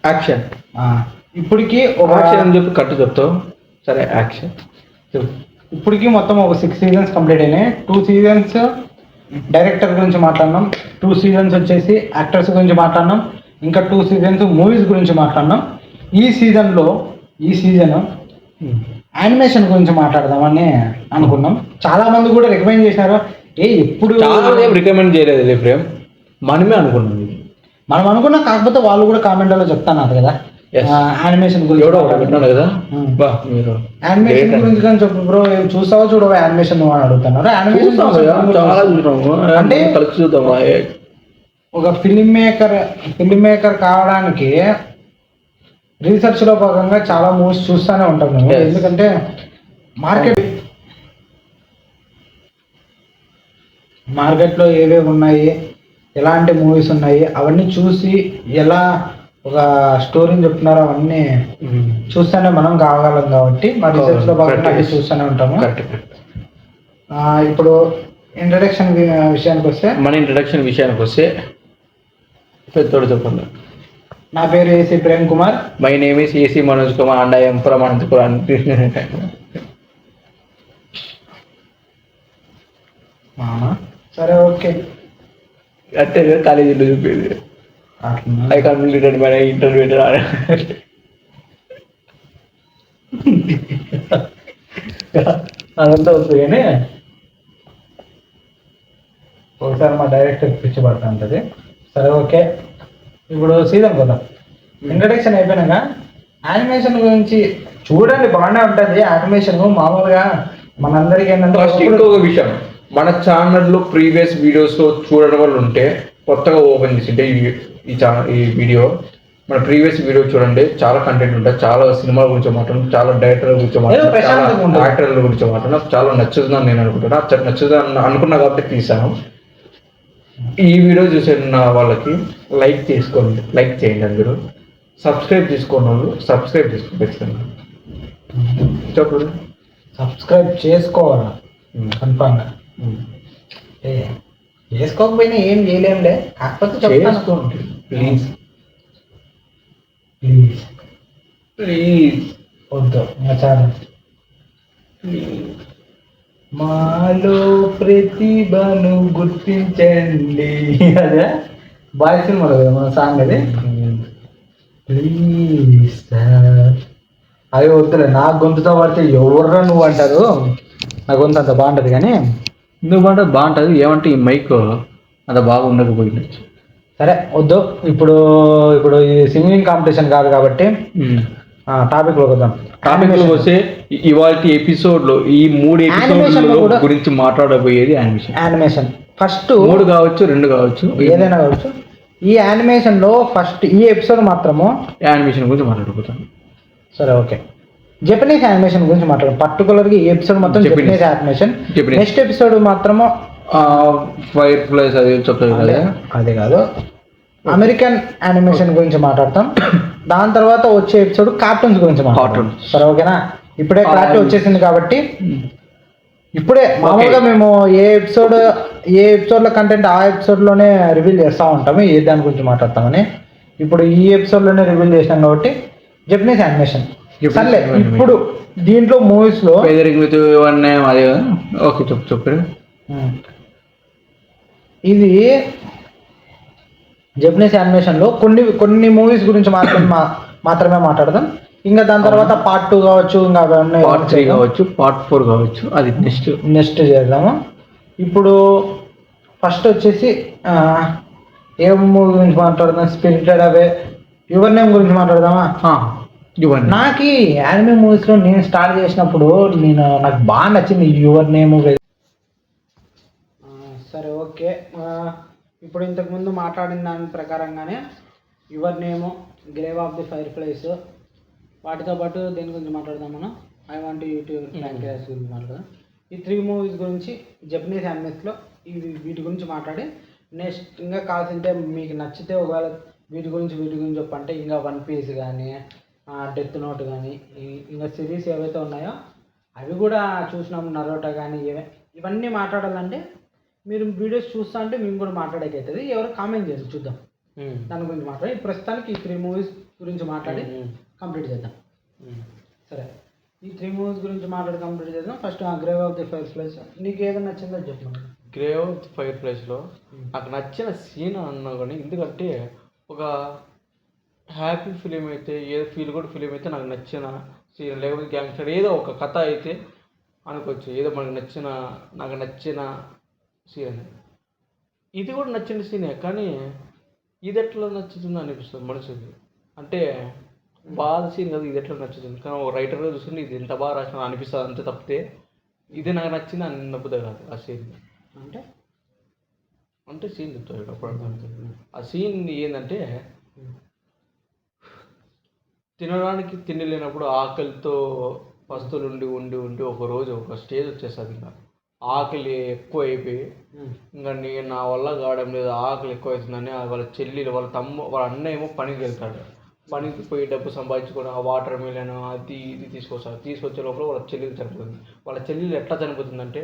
Action. ఇప్పటికి ఒక action అని చెప్పి కట్టు చెప్తావు. సరే యాక్షన్. ఇప్పటికి మొత్తం ఒక 6 సీజన్స్ కంప్లీట్ అయినాయి. 2 సీజన్స్ డైరెక్టర్ గురించి మాట్లాడినాం, 2 సీజన్స్ వచ్చేసి యాక్టర్స్ గురించి మాట్లాడినాం, ఇంకా 2 సీజన్స్ మూవీస్ గురించి మాట్లాడినాం. ఈ సీజన్ యానిమేషన్ గురించి మాట్లాడదామని అనుకున్నాం. చాలా మంది కూడా రికమెండ్ చేసినారు. ఎప్పుడు చాలా రికమెండ్ చేయలేదు ప్రేమ్, మనమే అనుకున్నాం. మనం అనుకున్నాం, కాకపోతే వాళ్ళు కూడా కామెంట్లో చెప్తున్నారు కదా యానిమేషన్ గురించి కదా. యానిమేషన్ గురించి కానీ చెప్పు బ్రో, చూస్తావా చూడవా యానిమేషన్ అని అడుగుతున్నారు. యానిమేషన్ అంటే ఒక ఫిలిం మేకర్ కావడానికి రీసెర్చ్లో భాగంగా చాలా మూవీస్ చూస్తూనే ఉంటాం మేము. ఎందుకంటే మార్కెట్లో ఏవేవి ఉన్నాయి, ఎలాంటి మూవీస్ ఉన్నాయి, అవన్నీ చూసి ఎలా ఒక స్టోరీని చెప్తున్నారో అవన్నీ చూస్తూనే మనం కాగలం. కాబట్టి మా రీసెర్చ్లో భాగంగా అవి చూస్తూనే ఉంటాము. ఇప్పుడు ఇంట్రడక్షన్ విషయానికి వస్తే పెద్దోడు చెప్పండి. నా పేరు A C Prem Kumar. My name is A C Manoj Kumar and I'm from Anantapuram. సరే ఓకే. అంటే కాలేజీలో చూపేది ఐ కంప్లీటెడ్ మై ఇంటర్మీడియట్. అదంతా వస్తుంది కానీ ఒకసారి మా డైరెక్టర్ పిచ్చి పడుతూ ఉంటుంది. సరే ఓకే, ఇప్పుడు సీజన్ కదా ఇంట్రడక్షన్ అయిపోయినాక యానిమేషన్ గురించి చూడండి, బాగానే ఉంటుంది యానిమేషన్. మామూలుగా మనందరికీ ఏంటంటే ఫస్ట్ ఇంకొక విషయం, మన ఛానల్లో ప్రీవియస్ వీడియోస్ చూడడం వల్ల ఉంటే కొత్తగా ఓపెన్ చేసింటే ఈ వీడియో, మన ప్రీవియస్ వీడియో చూడండి, చాలా కంటెంట్ ఉంటుంది. చాలా సినిమాల గురించి మాట్లాడుతున్నాం, చాలా డైరెక్టర్ల గురించి మాట్లాడుతున్నాం, యాక్టర్ల గురించి మాట్లాడుతున్నాం. చాలా నచ్చుతుందని నేను అనుకుంటున్నా, నచ్చుతుందని అనుకున్నా కాబట్టి తీసాను. ఈ వీడియో చూసిన వాళ్ళకి లైక్ చేయండి. అందరూ సబ్స్క్రైబ్ చేసుకోని వాళ్ళు సబ్స్క్రైబ్ చేసుకోవచ్చు. చెప్పండి, సబ్స్క్రైబ్ చేసుకోవాలా కన్ఫామ్గా. చేసుకోకపోయినా ఏం చేయలేంలే, కాకపోతే చేసుకోండి ప్లీజ్. వద్దు చాలా మాలో ప్రతిభను గుర్తించండి. అదే బాయ్ సినిమాలో కదా మన సాంగ్ అది. ప్లీజ్ అవి వద్దులే, నా గొంతుతో పడితే ఎవర్రా నువ్వు అంటారు. నా గొంతు అంత బాగుంటుంది కానీ నువ్వు మాట బాగుంటుంది. ఏమంటే ఈ మైక్ అంత బాగా ఉండకపోయిండొచ్చు. సరే వద్దు. ఇప్పుడు ఇది సింగింగ్ కాంపిటీషన్ కాదు కాబట్టి టాపిక్ లోకి వద్దాం. టాపిక్ లోకి వస్తే ఇవాళ ఎపిసోడ్లో ఈ 3 ఎపిసోడ్ల గురించి మాట్లాడబోయేది యానిమేషన్. ఫస్ట్ 3 కావచ్చు, 2 కావచ్చు, ఏదైనా కావచ్చు. ఈ యానిమేషన్లో ఫస్ట్ ఈ ఎపిసోడ్ మాత్రము యానిమేషన్ గురించి మాట్లాడుకుంటాం. సరే ఓకే, జపనీస్ యానిమేషన్ గురించి మాట్లాడడం. పర్టికులర్గా ఈ ఎపిసోడ్ మొత్తం జపనీస్ యానిమేషన్. నెక్స్ట్ ఎపిసోడ్ మాత్రము ఫైర్ ఫ్లైస్ అది చెప్తారు కదా, అదే కాదు, అమెరికన్ యానిమేషన్ గురించి మాట్లాడతాం. దాని తర్వాత వచ్చే ఎపిసోడ్ కార్టూన్స్ గురించి మాట్లాడతాం. సరే ఓకేనా. ఇప్పుడే క్లారిటీ వచ్చేసింది కాబట్టి ఇప్పుడే మామూలుగా మేము ఏ ఎపిసోడ్లో కంటెంట్ ఆ ఎపిసోడ్లోనే రివీల్ చేస్తూ ఉంటాము ఏ దాని గురించి మాట్లాడతామని. ఇప్పుడు ఈ ఎపిసోడ్లోనే రివీల్ చేసినాం కాబట్టి జపనీస్ యానిమేషన్. సర్లే, ఇప్పుడు దీంట్లో మూవీస్లో ఓకే చెప్పు. ఇది జపనీస్ యానిమేషన్లో కొన్ని మూవీస్ గురించి మాత్రమే మాట్లాడదాం. ఇంకా దాని తర్వాత పార్ట్ 2 కావచ్చు, ఇంకా పార్ట్ 3 కావచ్చు, పార్ట్ 4 కావచ్చు, అది నెక్స్ట్ చేద్దాము. ఇప్పుడు ఫస్ట్ వచ్చేసి ఏ మూవీ గురించి మాట్లాడదాం? స్పిరిటెడ్ అవే, యువర్ నేమ్ గురించి మాట్లాడదామా? నాకు ఈ యానిమే మూవీస్లో నేను స్టార్ట్ చేసినప్పుడు నాకు బాగా నచ్చింది యువర్ నేమ్. సరే ఓకే, ఇప్పుడు ఇంతకుముందు మాట్లాడిన దాని ప్రకారంగానే your name, grave of the fire flies, వాటితో పాటు దేని గురించి మాట్లాడదాం మనం? ఐ వాంట్ యూట్యూబ్ ప్లాంక్రాస్ గురించి మాట్లాడదాం. ఈ 3 మూవీస్ గురించి జపనీస్ యానిమేస్లో వీటి గురించి మాట్లాడి నెక్స్ట్ ఇంకా కావాల్సింటే మీకు నచ్చితే ఒకవేళ వీటి గురించి చెప్పంటే ఇంకా వన్ పీస్ కానీ, డెత్ నోట్ కానీ, ఇంకా సిరీస్ ఏవైతే ఉన్నాయో అవి కూడా చూసినాము, నరోటో కానీ, ఇవన్నీ మాట్లాడాలంటే మీరు వీడియోస్ చూస్తా అంటే మేము కూడా మాట్లాడేకవుతుంది. ఎవరు కామెంట్ చేసి చూద్దాం. దాని గురించి మాట్లాడి ప్రస్తుతానికి ఈ 3 మూవీస్ గురించి మాట్లాడి కంప్లీట్ చేద్దాం. సరే, ఈ 3 మూవీస్ గురించి మాట్లాడి కంప్లీట్ చేద్దాం. First grave of the fire place నీకు ఏదైనా నచ్చిందో చెప్పు. గ్రేవ్ ఆఫ్ ది ఫైర్ ప్లేస్లో నాకు నచ్చిన సీన్ అన్నా కానీ, ఎందుకంటే ఒక హ్యాపీ ఫిలిం అయితే, ఏదో ఫీల్ గుడ్ ఫిలిం అయితే నాకు నచ్చిన సీన్, లేకపోతే గ్యాంగ్స్టర్ ఏదో ఒక కథ అయితే అనుకోవచ్చు, ఏదో నాకు నచ్చిన సీన్. ఇది కూడా నచ్చిన సీనే, కానీ ఇది ఎట్లా నచ్చుతుంది అనిపిస్తుంది మనసుకి. అంటే బాధ సీన్ కదా, ఇది ఎట్లా నచ్చుతుంది, కానీ ఒక రైటర్గా చూసుకుంటే ఇది ఎంత బాగా రాసిన అనిపిస్తుంది అంతే తప్పితే ఇది నాకు నచ్చింది అని నవ్వుతుంది కాదు. ఆ సీన్ అంటే సీన్ చెప్తాడు అప్పుడు. ఆ సీన్ ఏంటంటే, తినడానికి తిండి లేనప్పుడు ఆకలితో పస్తులు ఉండి ఉండి ఉండి ఒకరోజు ఒక స్టేజ్ వచ్చేస్తుంది. ఇంకా ఆకలి ఎక్కువ అయిపోయి ఇంకా నా వల్ల కావడం లేదు, ఆకలి ఎక్కువ అవుతుందని వాళ్ళ చెల్లెలు వాళ్ళ అన్న ఏమో పనికి వెళ్తాడు. పనికి పోయి డబ్బు సంపాదించుకొని ఆ వాటర్ మిలన్ అది ఇది తీసుకొచ్చే లోపల వాళ్ళ చెల్లెలు చనిపోతుంది. వాళ్ళ చెల్లెలు ఎట్లా చనిపోతుందంటే,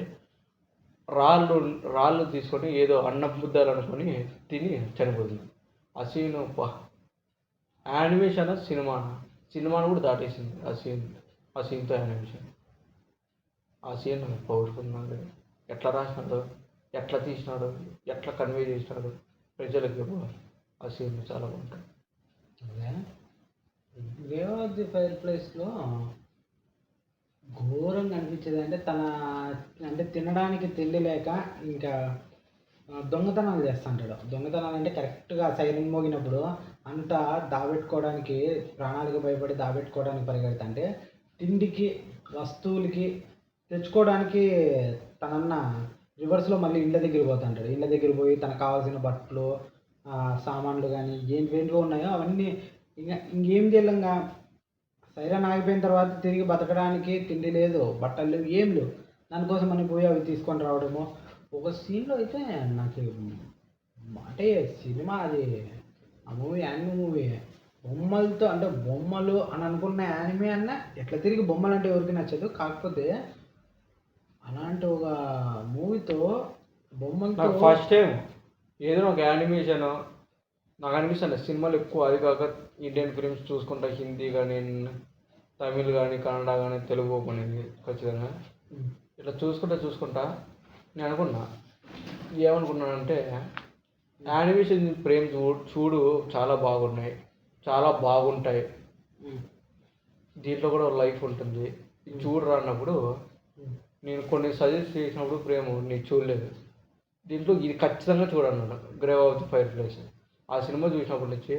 రాళ్ళు తీసుకొని ఏదో అన్నం ముద్దలు అనుకొని తిని చనిపోతుంది. ఆ సీన్ యానిమేషన్ సినిమాను కూడా దాటేసింది ఆ సీన్తో యానిమేషన్. ఆ సీన్ పవర్ఫుల్. ఎట్లా రాసినాడు, ఎట్లా తీసినాడు, ఎట్లా కన్వే చేసినాడు ప్రజలకి, ఆ సీన్ చాలా బాగుంటుంది. గ్రేవ్ ఆఫ్ ది ఫైర్ ప్లేస్లో ఘోరంగా అనిపించేది అంటే తినడానికి తిండి లేక ఇంకా దొంగతనాలు చేస్తుంటాడు. దొంగతనాలు అంటే కరెక్ట్గా సైరన్ మోగినప్పుడు అంతా దాబెట్టుకోవడానికి, ప్రాణాలకు భయపడి దాబెట్టుకోవడానికి పరిగెడుతుంటే తిండికి వస్తువులకి తెచ్చుకోవడానికి తనన్న రివర్స్లో మళ్ళీ ఇళ్ళ దగ్గర పోతుంటాడు. ఇళ్ళ దగ్గర పోయి తనకు కావాల్సిన బట్టలు సామాన్లు కానీ ఏంటివేంటివో ఉన్నాయో అవన్నీ ఇంకేం చేయలేంగా. సైరన్ ఆగిపోయిన తర్వాత తిరిగి బతకడానికి తిండి లేదు, బట్టలు లేవు, ఏం లేవు. దానికోసం అని పోయి అవి తీసుకొని రావడము. ఒక సీన్లో అయితే నాకు అంటే సినిమా అది ఆ మూవీ యానిమే మూవీ బొమ్మలతో, అంటే బొమ్మలు అని అనుకున్న యానిమే అన్న ఎట్లా తిరిగి బొమ్మలు అంటే ఎవరికి నచ్చదు. కాకపోతే అలాంటి ఒక మూవీతో బొమ్మలతో ఫస్ట్ టైం ఏదైనా ఒక యానిమేషన్ నాకు అనిపిస్తుంది. సినిమాలు ఎక్కువ అది కాక ఇండియన్ ఫిలిమ్స్ చూసుకుంటా, హిందీ కానీ, తమిళ్ కానీ, కన్నడ కానీ, తెలుగు కొనింది ఖచ్చితంగా. ఇట్లా చూసుకుంటా నేను ఏమనుకున్నానంటే, యానిమేషన్ ప్రేమ్ చూడు చాలా బాగున్నాయి, చాలా బాగుంటాయి, దీంట్లో కూడా లైఫ్ ఉంటుంది, చూడరా అన్నప్పుడు నేను కొన్ని సజెస్ట్ చేసినప్పుడు ప్రేమ నీకు చూడలేదు, దీంట్లో ఇది ఖచ్చితంగా చూడన్నాడు grave of the fire place. ఆ సినిమా చూసినప్పటి నుంచి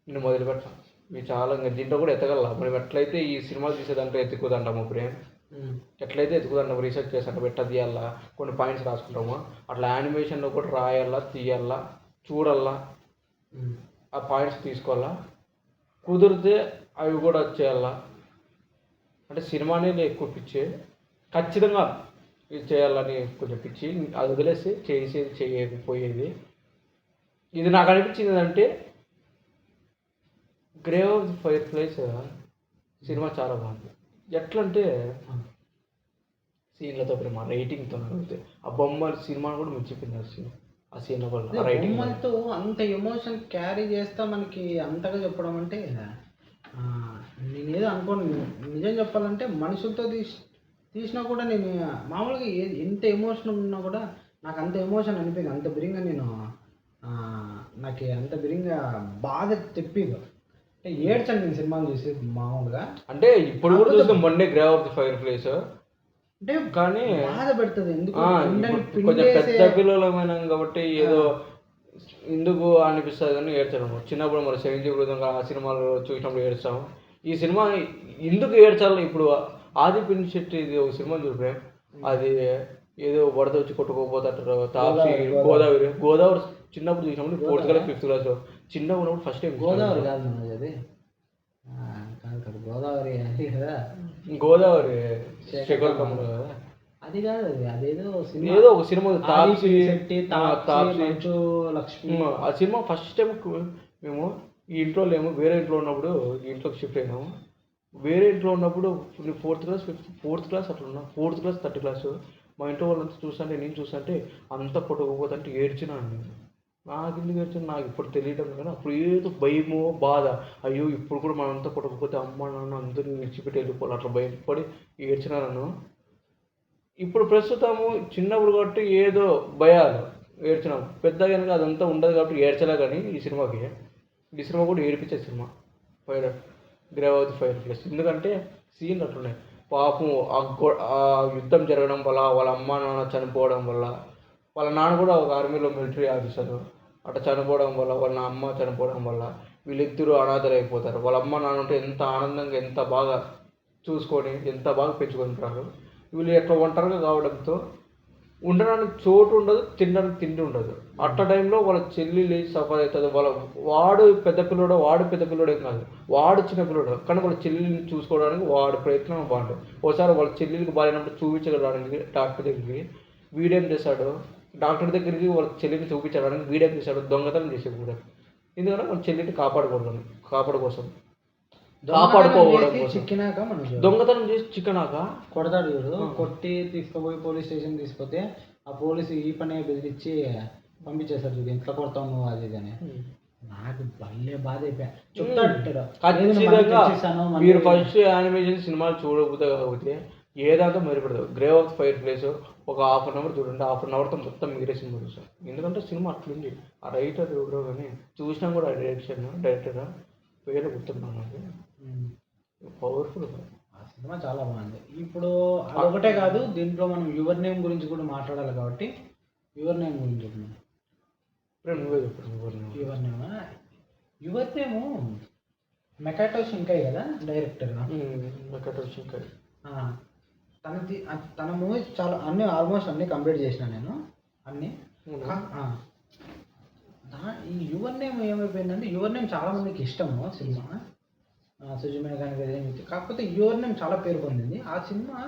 నేను మొదలుపెట్టాను, మీరు చాలా ఇంకా దీంట్లో కూడా ఎత్తగల. మనం ఎట్లయితే ఈ సినిమా తీసే దాంట్లో ఎత్తుకుదంటాము ప్రేమ్, ఎట్లయితే ఎత్తుకుదంటాము రీసెర్చ్ చేస్తాము, ఎట్లా తీయాలా, కొన్ని పాయింట్స్ రాసుకుంటాము, అట్లా యానిమేషన్లో కూడా రాయాలా, తీయాలా, చూడాలా, ఆ పాయింట్స్ తీసుకోవాలా, కుదిరితే అవి కూడా వచ్చేయాలా. అంటే సినిమానే ఎక్కువ పిచ్చి, ఖచ్చితంగా ఇది చేయాలని కొంచెం పిచ్చి, అది వదిలేసి చేసేది చేయకపోయేది. ఇది నాకు అనిపించింది అంటే, grave of the fire place cinema చాలా బాగుంది. ఎట్లా అంటే సీన్లతో ప్రేమ, రైటింగ్తో అడిగితే ఆ బొమ్మల సినిమా కూడా మించిపోయింది. ఆ సీన్ వల్ల రైటింగ్ బొమ్మలతో అంత ఎమోషన్ క్యారీ చేస్తా మనకి అంతగా చెప్పడం అంటే నేనేదో అనుకోను. నిజం చెప్పాలంటే మనుషులతో తీసినా కూడా నేను మామూలుగా ఎంత ఎమోషన్ ఉన్నా కూడా నాకు అంత ఎమోషన్ అనిపించింది. అంత బిరింగా నాకు అంత బిరింగా బాధ తెప్పిదు. అంటే ఏడ్చాను నేను సినిమాలు చూసి మామూలుగా. అంటే ఇప్పుడు కూడా చూస్తే మొన్నే grave of the fire place అంటే కానీ బాధ పెడుతుంది. ఎందుకు కొంచెం పెద్ద పిల్లలమైన కాబట్టి ఏదో ఎందుకు అనిపిస్తుంది కానీ ఏడ్చడం. చిన్నప్పుడు మరి 70 ఆ సినిమాలు చూసినప్పుడు ఏడ్చాము. ఈ సినిమా ఎందుకు ఏడ్చాలి ఇప్పుడు? ఆది పిన్ శెట్టి ఇది ఒక సినిమా చూపే, అది ఏదో వరద వచ్చి కొట్టుకోపోతారు తాప్సి, గోదావరి చిన్నప్పుడు చూసినప్పుడు 4th క్లాస్ 5th క్లాస్ చిన్నగా ఉన్నప్పుడు ఫస్ట్ టైం. గోదావరి కాదు అది, కాదు గోదావరి అది కదా, గోదావరి శేఖర్ కమల్ కదా అది కాదు, అది అదేదో సినిమా, ఏదో ఒక సినిమా తాప్సి లక్ష్మి. ఆ సినిమా ఫస్ట్ టైం మేము ఈ ఇంట్లో లేము, వేరే ఇంట్లో ఉన్నప్పుడు ఈ ఇంట్లోకి షిఫ్ట్ అయినాము. వేరే ఇంట్లో ఉన్నప్పుడు 4th క్లాస్ అట్లా ఉన్నా, 4th క్లాస్ 3rd క్లాస్. మా ఇంట్లో వాళ్ళంతా చూస్తుంటే, నేను చూస్తుంటే అంతా కొట్టుకుపోతుంటే ఏడ్చినా. నాకు ఎందుకు ఏడ్చాను నాకు ఇప్పుడు తెలియడం కానీ అప్పుడు ఏదో భయమో బాధ, అయ్యో ఇప్పుడు కూడా మనంతా కొట్టకపోతే అమ్మ నాన్న అందరినీ విడిచిపెట్టి వెళ్ళిపోవాలి అట్లా భయపడి ఏడ్చినా నన్ను. ఇప్పుడు ప్రస్తుతము చిన్నప్పుడు కాబట్టి ఏదో భయాలు ఏడ్చినాం, పెద్దగా కనుక అదంతా ఉండదు కాబట్టి ఏడ్చలే. కానీ ఈ సినిమా కూడా ఏడిపించే సినిమా ఫైర్ గ్రేవావతి ఫైర్ ప్లేస్. ఎందుకంటే సీన్లు అట్లున్నాయి. పాపం ఆ యుద్ధం జరగడం వల్ల వాళ్ళ అమ్మ నాన్న చనిపోవడం వల్ల, వాళ్ళ నాన్న కూడా ఒక ఆర్మీలో మిలిటరీ ఆఫీసర్, అట్లా చనిపోవడం వల్ల, వాళ్ళ అమ్మ చనిపోవడం వల్ల వీళ్ళిద్దరూ అనాథలు అయిపోతారు. వాళ్ళ అమ్మ నాన్న ఉంటే ఎంత ఆనందంగా ఎంత బాగా చూసుకొని ఎంత బాగా పెంచుకుంటారు. వీళ్ళు ఎట్లా ఒంటరిగా కావడంతో ఉండడానికి చోటు ఉండదు, తినడానికి తిండి ఉండదు. అట్ట టైంలో వాళ్ళ చెల్లి లేచి సఫర్ అవుతుంది. వాడు పెద్ద పిల్లడేం కాదు, వాడు చిన్న పిల్లడు, కానీ వాళ్ళ చెల్లిని చూసుకోవడానికి వాడు ప్రయత్నం బాగుంటుంది. ఒకసారి వాళ్ళ చెల్లెలికి బాగాలేనప్పుడు చూపించడానికి డాక్టర్ దగ్గరికి వీడేం చేశాడు, డాక్టర్ దగ్గరికి వాళ్ళ చెల్లిని చూపించడానికి వీడేం చేశాడు, దొంగతనం చేసేది కూడా. ఎందుకంటే వాళ్ళ చెల్లిని కాపాడుకోవడం కోసం చిక్కినాక దొంగతనం చేసి చిక్కనాక కొడతాడు చూడు, కొట్టి తీసుకుపోయి పోలీస్ స్టేషన్ తీసుకుపోతే ఆ పోలీసు ఈ పని బెదిరించి పంపించేశారు చూడు, ఇంట్లో కొడతావు నువ్వు అది ఇది అని. నాకు భలే బాధ అయిపోయా. చెప్తాడు మీరు ఫస్ట్ యానిమేషన్ సినిమాలు చూడకపోతే కాకపోతే ఏదంతా మరిపడదు. గ్రేవ్ ఆఫ్ ఫైర్ ప్లేస్ ఒక ½ అవర్ చూడండి, ½ అవర్తో మొత్తం మీరే సినిమా చూసాం. ఎందుకంటే సినిమా అట్లుంది. ఆ రైటర్ ఎవరో కానీ చూసినా కూడా డైరెక్టర్ పేరు గుర్తున్నాను నాకు, పవర్ఫుల్. ఆ సినిమా చాలా బాగుంది. ఇప్పుడు అదొకటే కాదు, దీంట్లో మనం యువర్ నేమ్ గురించి కూడా మాట్లాడాలి కాబట్టి యువర్ నేమ్ గురించి చెప్పినాం. నువ్వే చెప్పాను యువర్ నేము మెకాటో షింకాయ్ కదా డైరెక్టర్. మెకాటో షింకాయ్ తన మూవీస్ చాలా ఆల్మోస్ట్ అన్నీ కంప్లీట్ చేసిన నేను అన్నీ. ఈ యువర్ నేమ్ ఏమైపోయిందంటే, యువర్ నేమ్ చాలా మందికి ఇష్టము సినిమా, సుజుమే కానీ ఏదైతే. కాకపోతే యువర్ నేమ్ చాలా పేరు పొందింది ఆ సినిమా.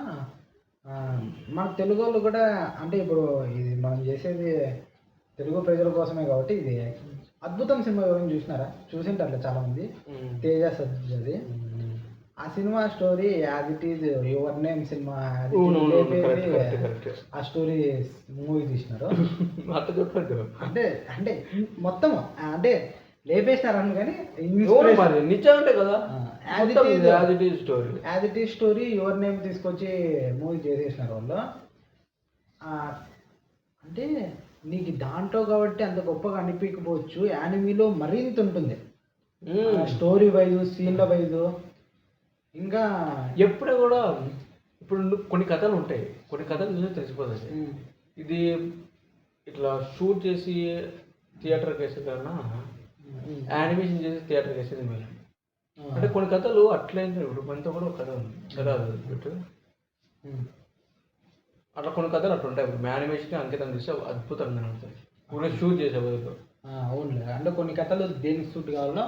మన తెలుగు వాళ్ళు కూడా, అంటే ఇప్పుడు ఇది మనం చేసేది తెలుగు ప్రజల కోసమే కాబట్టి ఇది అద్భుతం సినిమా ఎవరైనా చూసింటారు చాలామంది, తేజ సజ్జది. ఆ cinema story as it is your name cinema ఆ స్టోరీ మూవీ తీసినారు. అంటే అంటే మొత్తం అంటే లేపేసినారని కానీ నిజంటే కదా as it is story your name తీసుకొచ్చి మూవీ చేసేసినారు వాళ్ళు. అంటే నీకు దాంట్లో కాబట్టి అంత గొప్పగా అనిపించకపోవచ్చు, యానిమీలో మరింత ఉంటుంది స్టోరీ వైజ్, సీన్ల వైజ్. ఇంకా ఎప్పుడు కూడా ఇప్పుడు కొన్ని కథలు ఉంటాయి, కొన్ని కథలు చూసి తెలిసిపోతుంది. ఇది ఇట్లా షూట్ చేసి థియేటర్కి వేసే కన్నా యానిమేషన్ చేసి థియేటర్కి వేసేది మేలు. అంటే కొన్ని కథలు అట్లయింది. ఇప్పుడు మనతో కూడా ఒక కథ ఉంది కదా, అట్లా కొన్ని కథలు అట్లా ఉంటాయి. ఇప్పుడు యానిమేషన్ అంకితం చేస్తే అద్భుతంగా ఉంటుంది, కొన్ని షూట్ చేసే బదులు. అవునులే, అంటే కొన్ని కథలు దేనికి షూట్ కావాలో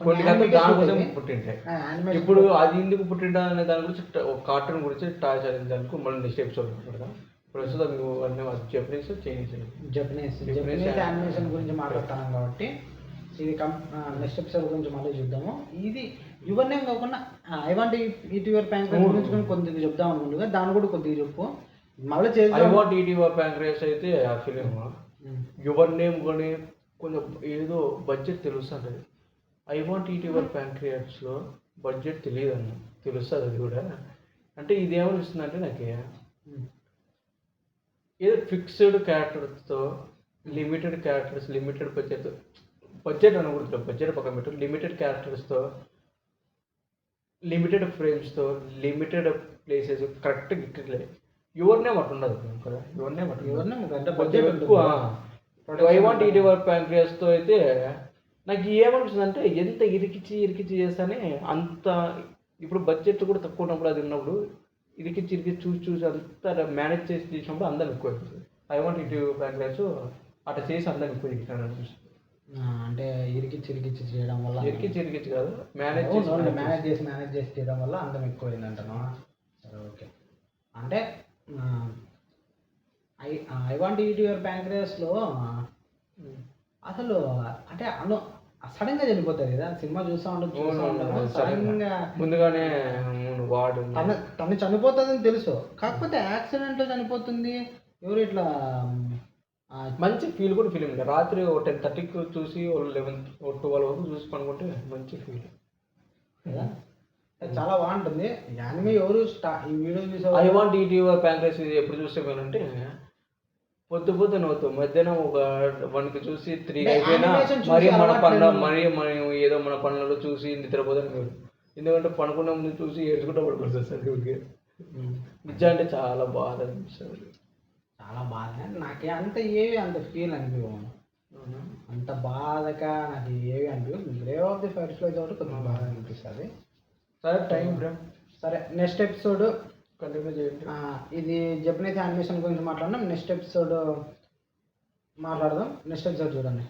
కొన్ని కథలు దానికోసం పుట్టింటాయి. ఇప్పుడు అది ఎందుకు పుట్టింటా అనే దాని గురించి ఒక కార్టూన్ గురించి టాయ్ ఛాలెంజ్ దానికి మళ్ళీ నెక్స్ట్ ఎపిసోడ్ పెడతాం. ప్రస్తుతం జపనీస్ జపనీస్ యానిమేషన్ గురించి మాట్లాడుతున్నాం కాబట్టి ఇది నెక్స్ట్ ఎపిసోడ్ గురించి మళ్ళీ చూద్దాము. ఇది యువర్ నేమ్ కాకుండా I want eat your pancreas గురించి కొద్దిగా చెప్దాం అనుకుంటుగా, దాన్ని కూడా కొద్దిగా చెప్పు మళ్ళీ చేద్దాం. I want eat your pancreas అయితే ఆ ఫిలిం యువర్ నేమ్ కొని కొంచెం ఏదో బడ్జెట్ తెలుస్తుంది. ఐ వాంట్ ఈట్ యువర్ ప్యాంక్రియస్లో బడ్జెట్ తెలియదు అన్న తెలుస్తుంది అది కూడా. అంటే ఇది ఏమనిపిస్తుంది అంటే నాకు ఏదో ఫిక్స్డ్ క్యారెక్టర్స్తో లిమిటెడ్ క్యారెక్టర్స్, లిమిటెడ్ బడ్జెట్ అనకూడదు, బడ్జెట్ పక్కన పెట్టు, లిమిటెడ్ క్యారెక్టర్స్తో, లిమిటెడ్ ఫ్రేమ్స్తో, లిమిటెడ్ ప్లేసెస్ కరెక్ట్ గిట్లే. యువర్ నేమ్ అట్లా ఉండదు కదా, యువర్ నేమ్ బడ్జెట్ ఎక్కువ. ఐ వాంట్ ఈట్ యువర్ ప్యాంక్రియస్తో అయితే నాకు ఏమనిపిస్తుంది అంటే ఎంత ఇరికిచ్చి చేస్తానే అంత. ఇప్పుడు బడ్జెట్ కూడా తక్కువ ఉన్నప్పుడు అది ఉన్నప్పుడు ఇరికిచ్చి చూసి అంతా మేనేజ్ చేసి చేసినప్పుడు అందరం ఎక్కువ అయిపోతుంది. I want eat your pancreas అట్లా చేసి అందరం ఎక్కువ ఇరికిస్తాను అనిపిస్తుంది. అంటే ఇరికిచ్చి చేయడం వల్ల, ఇరికిచ్చి కాదు మేనేజ్ చేసి చేయడం వల్ల అందం ఎక్కువైందంటాను. సరే ఓకే. అంటే ఐ వాంట్ ఈట్ యువర్ ప్యాంక్రియస్లో అసలు అంటే సడన్గా చనిపోతుంది కదా, సినిమా చూస్తూ ఉంటాం సడన్గా ముందుగానే వాడు తను చనిపోతుందని తెలుసు, కాకపోతే యాక్సిడెంట్లో చనిపోతుంది. ఎవరు ఇట్లా మంచి ఫీల్ కూడా ఫిలిం ఉంది. రాత్రి ఓ 10:30కి చూసి ఓ 11 ఓ 12 వరకు చూసి పనుకుంటే మంచి ఫీల్ కదా. చాలా బాగుంటుంది యానిమే. ఎవరు ఈ వీడియో చూసే I want eat your pancreas ఇది ఎప్పుడు చూసేవానంటే పొద్దున అవుతాం మధ్యాహ్నం ఒక 1కి చూసి 3 అయిపోయినా animation చూసి మరి మన అలవాటు పనుల లేదు. మరి మనం ఏదో మన పనులలో చూసి నిద్రపోతాం లేదు. ఎందుకంటే పనుకునే ముందు చూసి ఏడ్చుకుంటూ పడుకోవచ్చు సార్ ఊరికే. నిజం అంటే చాలా బాధ అనిపిస్తుంది. చాలా బాగా నాకే అంత ఫీల్ అనిపించవు. అంత బాధగా నాకు ఏవి అనిపించవు. Grave of the fire flies ఒకటి కొంచెం బాగా అనిపిస్తుంది. సరే టైం బ్రో. సరే నెక్స్ట్ ఎపిసోడ్ కంటిన్యూ చేయండి. ఇది జపనీస్ యానిమేషన్ గురించి మాట్లాడదాం. నెక్స్ట్ ఎపిసోడ్ మాట్లాడదాం. నెక్స్ట్ ఎపిసోడ్ చూడండి.